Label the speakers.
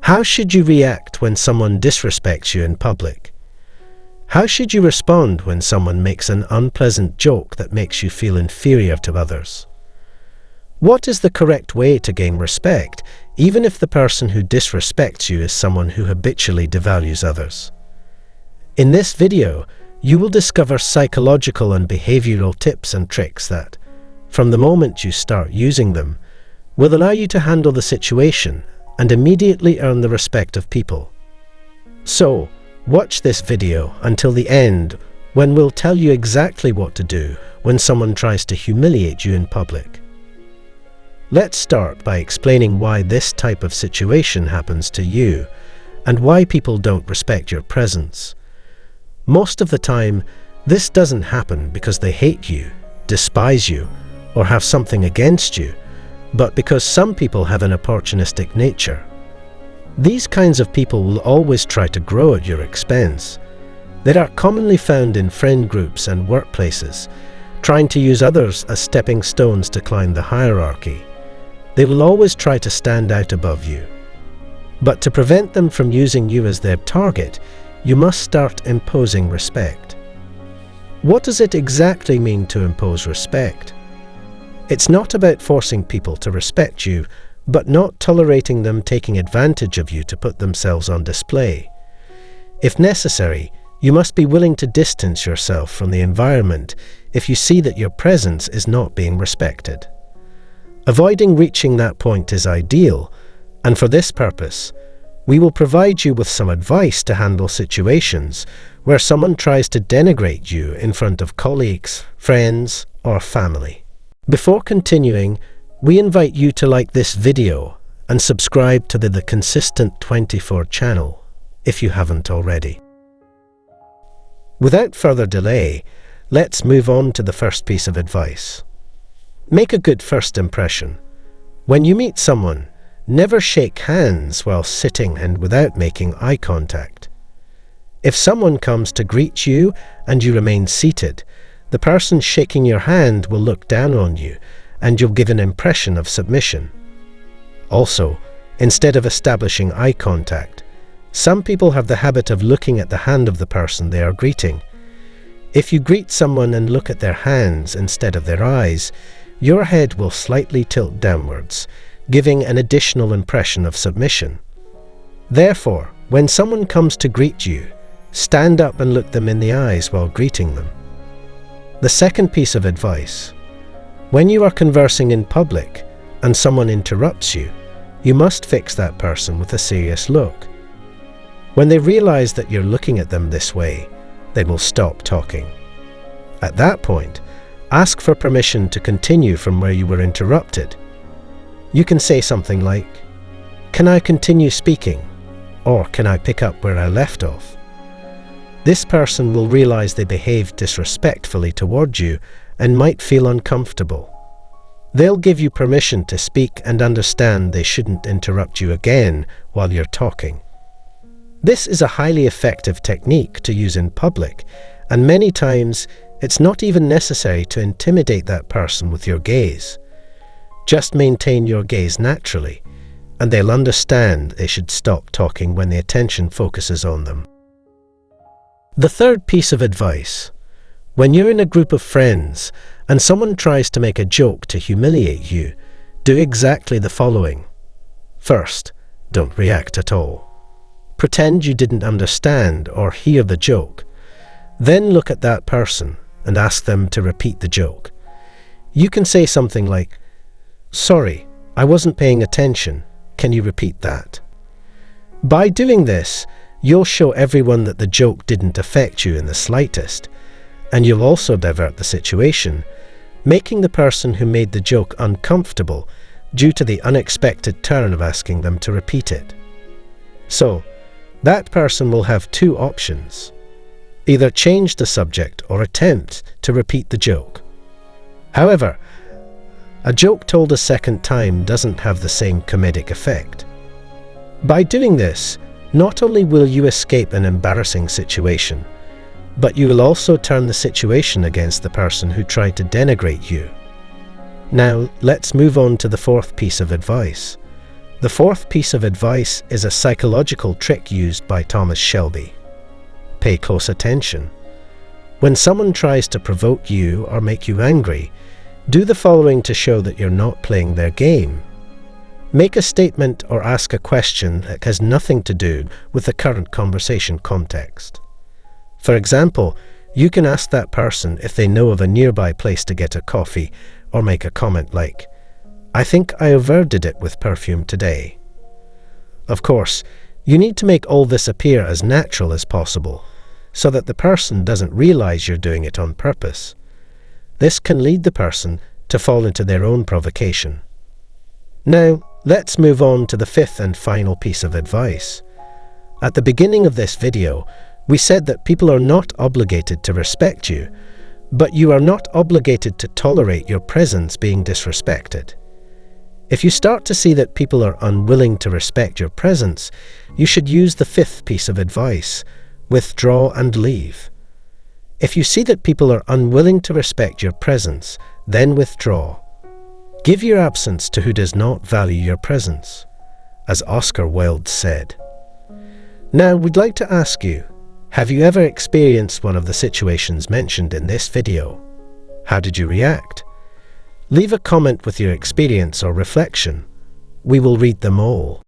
Speaker 1: How should you react when someone disrespects you in public? How should you respond when someone makes an unpleasant joke that makes you feel inferior to others? What is the correct way to gain respect, even if the person who disrespects you is someone who habitually devalues others? In this video, you will discover psychological and behavioral tips and tricks that, from the moment you start using them, will allow you to handle the situation and immediately earn the respect of people. So, watch this video until the end, when we'll tell you exactly what to do when someone tries to humiliate you in public. Let's start by explaining why this type of situation happens to you and why people don't respect your presence. Most of the time, this doesn't happen because they hate you, despise you, or have something against you, but because some people have an opportunistic nature. These kinds of people will always try to grow at your expense. They are commonly found in friend groups and workplaces, trying to use others as stepping stones to climb the hierarchy. They will always try to stand out above you. But to prevent them from using you as their target, you must start imposing respect. What does it exactly mean to impose respect? It's not about forcing people to respect you, but not tolerating them taking advantage of you to put themselves on display. If necessary, you must be willing to distance yourself from the environment if you see that your presence is not being respected. Avoiding reaching that point is ideal, and for this purpose, we will provide you with some advice to handle situations where someone tries to denigrate you in front of colleagues, friends, or family. Before continuing, we invite you to like this video and subscribe to the Consistent 24 channel if you haven't already. Without further delay, let's move on to the first piece of advice. Make a good first impression. When you meet someone, never shake hands while sitting and without making eye contact. If someone comes to greet you and you remain seated, the person shaking your hand will look down on you and you'll give an impression of submission. Also, instead of establishing eye contact, some people have the habit of looking at the hand of the person they are greeting. If you greet someone and look at their hands instead of their eyes, your head will slightly tilt downwards, giving an additional impression of submission. Therefore, when someone comes to greet you, stand up and look them in the eyes while greeting them. The second piece of advice: when you are conversing in public and someone interrupts you, you must fix that person with a serious look. When they realize that you're looking at them this way, they will stop talking. At that point, ask for permission to continue from where you were interrupted. You can say something like, "Can I continue speaking?" or "Can I pick up where I left off?" This person will realize they behaved disrespectfully toward you and might feel uncomfortable. They'll give you permission to speak and understand they shouldn't interrupt you again while you're talking. This is a highly effective technique to use in public, and many times it's not even necessary to intimidate that person with your gaze. Just maintain your gaze naturally, and they'll understand they should stop talking when the attention focuses on them. The third piece of advice: when you're in a group of friends and someone tries to make a joke to humiliate you, do exactly the following. First, don't react at all. Pretend you didn't understand or hear the joke. Then look at that person and ask them to repeat the joke. You can say something like, "Sorry, I wasn't paying attention. Can you repeat that?" By doing this, you'll show everyone that the joke didn't affect you in the slightest, and you'll also divert the situation, making the person who made the joke uncomfortable due to the unexpected turn of asking them to repeat it. So, that person will have two options: either change the subject or attempt to repeat the joke. However, a joke told a second time doesn't have the same comedic effect. By doing this, not only will you escape an embarrassing situation, but you will also turn the situation against the person who tried to denigrate you. Now, let's move on to the fourth piece of advice. The fourth piece of advice is a psychological trick used by Thomas Shelby. Pay close attention. When someone tries to provoke you or make you angry, do the following to show that you're not playing their game. Make a statement or ask a question that has nothing to do with the current conversation context. For example, you can ask that person if they know of a nearby place to get a coffee, or make a comment like, "I think I overdid it with perfume today." Of course, you need to make all this appear as natural as possible, so that the person doesn't realize you're doing it on purpose. This can lead the person to fall into their own provocation. Now, let's move on to the fifth and final piece of advice. At the beginning of this video, we said that people are not obligated to respect you, but you are not obligated to tolerate your presence being disrespected. If you start to see that people are unwilling to respect your presence, you should use the fifth piece of advice: withdraw and leave. If you see that people are unwilling to respect your presence, then withdraw. Give your absence to who does not value your presence, as Oscar Wilde said. Now, we'd like to ask you, have you ever experienced one of the situations mentioned in this video? How did you react? Leave a comment with your experience or reflection. We will read them all.